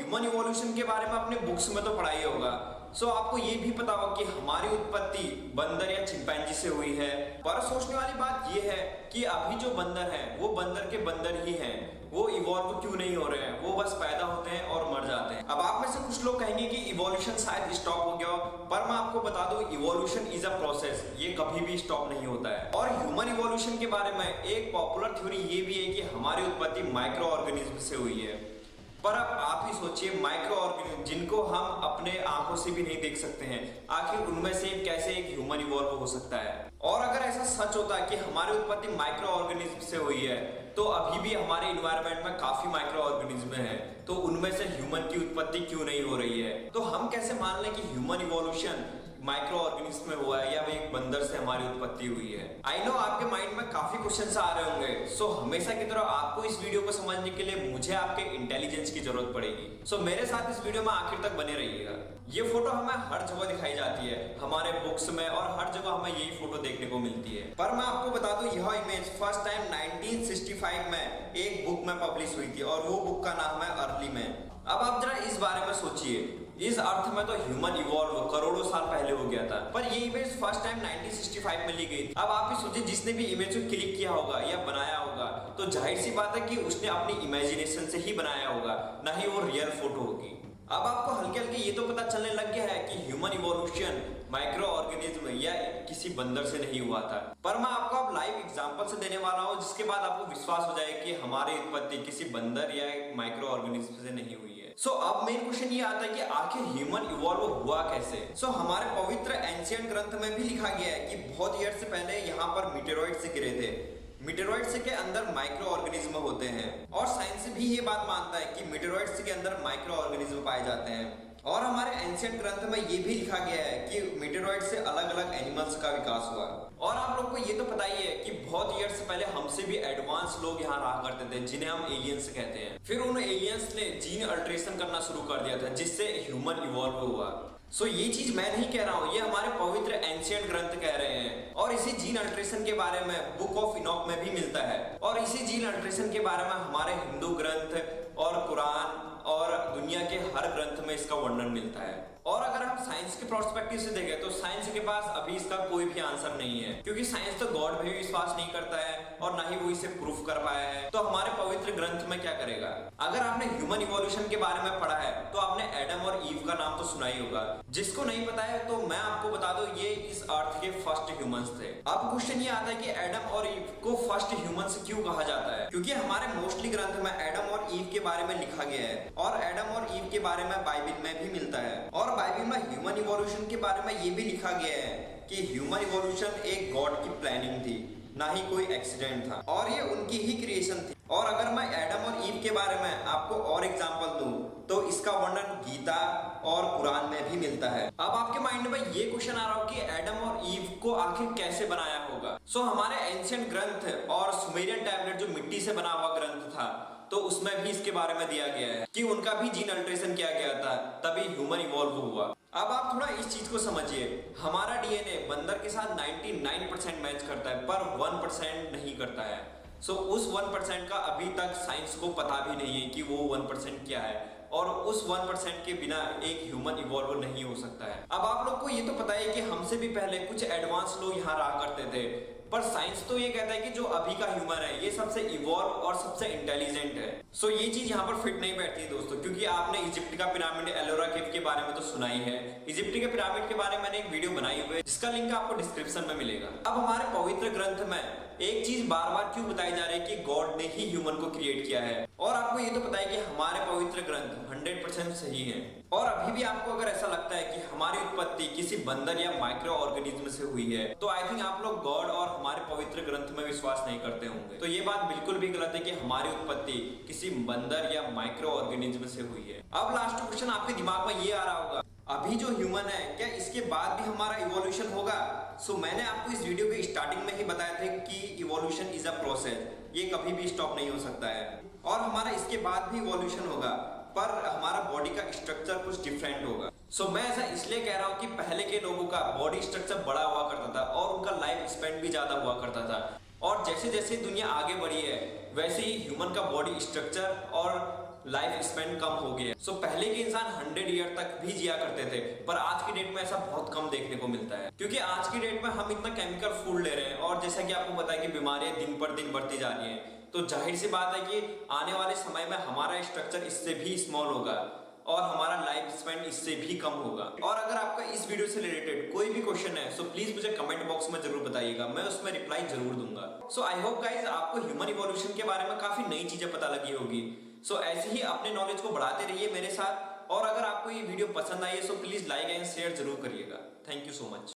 Human evolution के बारे में अपने बुक्स में तो पढ़ा ही होगा। सो आपको ये भी पता होगा कि हमारी उत्पत्ति बंदर या चिंपैंजी से हुई है। पर सोचने वाली बात ये है कि अभी जो बंदर हैं वो बंदर के बंदर ही हैं, वो इवॉल्व क्यों नहीं हो रहे हैं, वो बस पैदा होते हैं और मर जाते हैं। अब आप में से कुछ लोग कहेंगे कि इवोल्यूशन शायद स्टॉप हो गया हो, पर मैं आपको बता दूं इवोल्यूशन इज अ प्रोसेस, ये कभी भी स्टॉप नहीं होता है। और ह्यूमन इवोल्यूशन के बारे में एक पॉपुलर थ्योरी ये भी है कि हमारी उत्पत्ति माइक्रो ऑर्गेनिज्म से हुई है। पर अब आप ही सोचिए, माइक्रो ऑर्गेनिज्म जिनको हम अपने आंखों से भी नहीं देख सकते हैं, आखिर उनमें से कैसे एक ह्यूमन इवॉल्व हो सकता है? और अगर ऐसा सच होता है कि हमारी उत्पत्ति माइक्रो ऑर्गेनिज्म से हुई है, तो अभी भी हमारे इन्वायरमेंट में काफी माइक्रो ऑर्गेनिज्म हैं, तो उनमें से ह्यूमन की उत्पत्ति क्यों नहीं हो रही है? तो हम कैसे मान लें कि ह्यूमन इवोल्यूशन माइक्रो ऑर्गेनिज्म में हुआ है या एक बंदर से हमारी उत्पत्ति हुई है? आई नो आपके माइंड में काफी क्वेश्चंस आ रहे होंगे। सो हमेशा की तरह आपको इस वीडियो को समझने के लिए मुझे आपके इंटेलिजेंस की जरूरत पड़ेगी। सो मेरे साथ इस वीडियो में आखिर तक बने रहिएगा। ये फोटो हमें हर जगह दिखाई जाती है, हमारे बुक्स में, और हर जगह हमें यही फोटो देखने को मिलती है। पर मैं आपको बता दूं, यह इमेज फर्स्ट टाइम 1965 में एक बुक में पब्लिश हुई थी, और वो बुक का नाम है अर्ली मैन। अब आप जरा इस बारे में सोचिए, इस अर्थ में तो ह्यूमन इवॉल्व करोड़ों साल पहले हो गया था, पर ये इमेज फर्स्ट टाइम 1965 में ली गई। अब आप ही सोचिए, जिसने भी इमेज को क्लिक किया होगा या बनाया होगा, तो जाहिर सी बात है कि उसने अपनी इमेजिनेशन से ही बनाया होगा, ना ही वो रियल फोटो होगी। अब आपको हल्के हल्के ये तो पता चलने लग गया है कि ह्यूमन इवोल्यूशन माइक्रो ऑर्गेनिज्म या किसी बंदर से नहीं हुआ था। पर मैं आपको अब लाइव एग्जांपल से देने वाला हूं, जिसके बाद आपको विश्वास हो जाए कि हमारी उत्पत्ति किसी बंदर या एक माइक्रो ऑर्गेनिज्म से नहीं हुई है। सो अब मेन क्वेश्चन ये आता है कि आखिर ह्यूमन इवॉल्व हुआ कैसे? सो हमारे पवित्र एंशिएंट ग्रंथ में भी लिखा गया है कि बहुत ईयर से पहले यहाँ पर मीटेरॉइड से गिरे थे। मीटेरॉइड्स के अंदर माइक्रो ऑर्गेनिज्म होते हैं, और साइंस भी ये बात मानता है कि मीटेरॉइड्स के अंदर माइक्रो ऑर्गेनिज्म पाए जाते हैं। और हमारे एंशिएंट ग्रंथ में ये भी लिखा गया है कि मीटेरॉइड से अलग अलग एनिमल्स का विकास हुआ। और आप लोग को ये तो पता ही है कि बहुत ईयर से पहले हमसे भी एडवांस लोग यहाँ रहा करते थे, जिन्हें हम एलियंस कहते हैं। फिर उन एलियंस ने जीन अल्टरेशन करना शुरू कर दिया था, जिससे ह्यूमन इवॉल्व हुआ। सो ये चीज मैं नहीं कह रहा हूँ, ये हमारे पवित्र एंशिएंट ग्रंथ कह रहे हैं। और इसी जीन अल्टरेशन के बारे में बुक ऑफ इनॉक में भी मिलता है, और इसी जीन अल्टरेशन के बारे में हमारे हिंदू ग्रंथ और कुरान और दुनिया के हर ग्रंथ में इसका वर्णन मिलता है। और अगर हम साइंस के प्रोस्पेक्टिव से देखें तो साइंस के पास अभी इसका कोई भी आंसर नहीं है, क्योंकि साइंस तो गॉड में भी विश्वास नहीं करता है और ना ही वो इसे प्रूफ कर पाया है। तो हमारे पवित्र ग्रंथ में क्या करेगा? अगर आपने ह्यूमन इवोल्यूशन के बारे में पढ़ा है तो आपने एडम और ईव का नाम तो सुना ही होगा। जिसको नहीं पता है तो मैं आपको बता दूं, ये इस अर्थ के फर्स्ट ह्यूमंस थे। अब क्वेश्चन ये आता है कि एडम और ईव को फर्स्ट ह्यूमंस क्यों कहा जाता है? क्योंकि हमारे मोस्टली ग्रंथ में एडम और ईव के बारे में लिखा गया है, और एडम और ईव के बारे में बाइबल में भी मिलता है। और बाइबल में ह्यूमन इवोल्यूशन के बारे में ये भी लिखा गया है कि ह्यूमन इवोल्यूशन एक गॉड की प्लानिंग थी, ना ही कोई एक्सीडेंट था, और ये उनकी ही क्रिएशन थी। और अगर मैं एडम और ईव के बारे में आपको और एग्जांपल दूं तो इसका वर्णन गीता और कुरान में भी मिलता है। अब आपके माइंड में ये क्वेश्चन आ रहा हो कि एडम और ईव को आखिर कैसे बनाया होगा? सो हमारे एंशिएंट ग्रंथ और सुमेरियन टैबलेट जो मिट्टी से बना हुआ ग्रंथ था, तो उसमें भी इसके बारे में दिया गया है कि उनका भी जीन अल्टरेशन किया गया था, तभी ह्यूमन इवॉल्व हुआ। अब आप थोड़ा इस चीज को समझिए, हमारा डीएनए बंदर के साथ 99% मैच करता है, पर 1% नहीं करता है। सो उस 1% का अभी तक साइंस को पता भी नहीं है कि वो 1% क्या है, और उस 1% के बिना एक ह्यूमन इवॉल्व नहीं हो सकता है। अब आप लोग को ये तो पता है कि हमसे भी पहले कुछ एडवांस लोग यहाँ रहा करते थे, पर साइंस तो ये कहता है कि जो अभी का ह्यूमन है ये सबसे इवॉल्व और सबसे इंटेलिजेंट है। सो ये चीज यहाँ पर फिट नहीं बैठती है दोस्तों, क्योंकि आपने इजिप्ट का पिरामिड एलोरा केव के बारे में तो सुना ही है। इजिप्ट के पिरामिड के बारे में मैंने एक वीडियो बनाई हुई है, जिसका लिंक आपको डिस्क्रिप्शन में मिलेगा। अब हमारे पवित्र ग्रंथ में एक चीज बार बार क्यों बताई जा रही है कि गॉड ने ही ह्यूमन को क्रिएट किया है, और आपको ये तो पता है कि हमारे पवित्र ग्रंथ 100% सही है। और अभी भी आपको अगर ऐसा लगता है कि हमारी उत्पत्ति किसी बंदर या माइक्रो ऑर्गेनिज्म से हुई है, तो आई थिंक आप लोग गॉड और हमारे पवित्र ग्रंथ में विश्वास नहीं करते होंगे। तो ये बात बिल्कुल भी गलत है कि हमारी उत्पत्ति किसी बंदर या माइक्रो ऑर्गेनिज्म से हुई है। अब लास्ट क्वेश्चन आपके दिमाग में ये आ रहा होगा, अभी जो ह्यूमन है क्या इसके बाद भी हमारा इवोल्यूशन होगा? सो मैंने आपको इस वीडियो के स्टार्टिंग में ही बताया था कि इवोल्यूशन इज अ प्रोसेस, ये कभी भी स्टॉप नहीं हो सकता है, और हमारा इसके बाद भी इवोल्यूशन होगा, पर हमारा बॉडी का स्ट्रक्चर कुछ डिफरेंट होगा। सो मैं ऐसा इसलिए कह रहा हूँ कि पहले के लोगों का बॉडी स्ट्रक्चर बड़ा हुआ करता था, और उनका लाइफ स्पेन भी ज्यादा हुआ करता था। और जैसे जैसे दुनिया आगे बढ़ी है, वैसे ही ह्यूमन का बॉडी स्ट्रक्चर और लाइफ स्पेन कम हो गया। सो पहले के इंसान 100 ईयर तक भी जिया करते थे, पर आज की डेट में ऐसा बहुत कम देखने को मिलता है, क्योंकि आज की डेट में हम इतना केमिकल फूड ले रहे हैं और जैसा कि आपको पता है कि बीमारियां दिन पर दिन बढ़ती जा रही हैं, तो जाहिर सी बात है कि आने वाले समय में हमारा स्ट्रक्चर इससे भी स्मॉल होगा और हमारा लाइफ स्पेन इससे भी कम होगा। और अगर आपका इस वीडियो से रिलेटेड कोई भी क्वेश्चन है, सो प्लीज मुझे कमेंट बॉक्स में जरूर बताइएगा, मैं उसमें रिप्लाई जरूर दूंगा। सो आई होप गाइस आपको ह्यूमन इवोल्यूशन के बारे में काफी नई चीजें पता लगी होगी। सो ऐसे ही अपने नॉलेज को बढ़ाते रहिए मेरे साथ, और अगर आपको ये वीडियो पसंद आई है so please like and share जरूर करिएगा। Thank you so much.